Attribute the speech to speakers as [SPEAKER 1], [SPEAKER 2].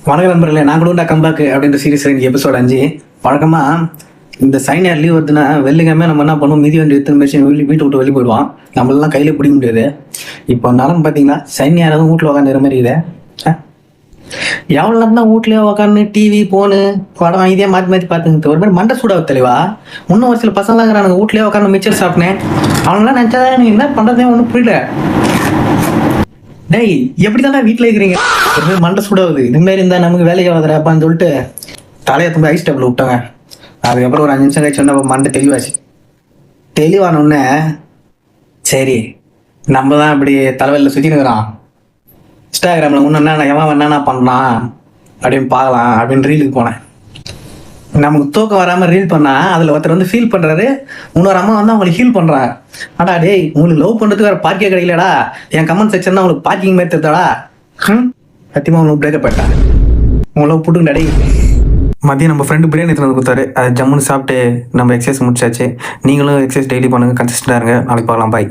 [SPEAKER 1] வணக்கம் நண்பர்களே, நான் கூட கம்பேக் அப்படின்ற சீரிஸ் எபிசோட் 5. வழக்கமாக இந்த சனி லீவ் வருதுன்னா வெள்ளிக்கிழமை நம்ம என்ன பண்ணுவோம், மீதி வந்து எத்தனை பேர் வீட்டை விட்டு வெளியே போயிடுவான். நம்மளாம் கையில் பிடிக்க முடியாது. இப்போ நாளும் பார்த்தீங்கன்னா சனி யாராவது வீட்டில் உட்காந்துற மாதிரி ಇದೆ. எவ்வளோ தான் வீட்லேயே உட்காந்து டிவி போனு படம் இதே மாற்றி மாற்றி பார்த்துங்க. ஒரு மாதிரி மண்டை சூடாக தெளிவா. இன்னும் ஒரு சில பசங்களாம் இருக்கிறாங்க வீட்லேயே உட்காந்து மிச்சர் சாப்பிட்டேன். அவங்களாம் நினச்சாதான் எனக்கு என்ன பண்ணுறதே ஒன்றும் புரியல. டேய், எப்படி தானே வீட்டில் இருக்கிறீங்க? மண்டை சூடாகுது. இதுமாரி இருந்தால் நமக்கு வேலைக்கு ஆகுதுறாப்பான்னு சொல்லிட்டு தலையை ತುಂಬ ஐஸ் டேபிள் விட்டாங்க. அதுக்கப்புறம் ஒரு 5 நிமிஷம் கழிச்சு சொன்ன மண்டை தெளிவாச்சு. தெளிவானோடனே சரி நம்ம தான் இப்படி தலைவலியில் சுற்றினுக்குறான், இன்ஸ்டாகிராமில் முன்னே எவன் என்னென்ன பண்ணான் அப்படின்னு பார்க்கலாம் அப்படின்னு ரீலுக்கு போனேன். நமக்கு தூக்கம் வராமல் ரீல் பண்ணால் அதில் ஒருத்தர் வந்து ஃபீல் பண்ணுறாரு, இன்னொரு அம்மா வந்து அவங்களுக்கு ஹீல் பண்ணுறாங்க. ஆடா டேய், உங்களுக்கு லவ் பண்ணுறதுக்கு வேறு பார்க்கே கிடைக்கலடா, என் கமெண்ட் செக்ஷன் தான் உங்களுக்கு பார்க்கிங் மாதிரி தருதாடா. சத்தியமாக உங்களுக்கு பிரேக்கப் ஆயிட்டா, உங்களை லவ் போட்டுங்கடா டேய். மதியம் நம்ம ஃப்ரெண்டு பிரியாணி எடுத்துகிட்டு வந்து கொடுத்தாரு. அது ஜம்முன்னு சாப்பிட்டு நம்ம எக்ஸசைஸ் முடிச்சாச்சு. நீங்களும் எக்ஸசைஸ் டெய்லி பண்ணுங்கள், கன்சிஸ்டண்டாக இருங்க. நாளைக்கு பார்க்கலாம். பாய்.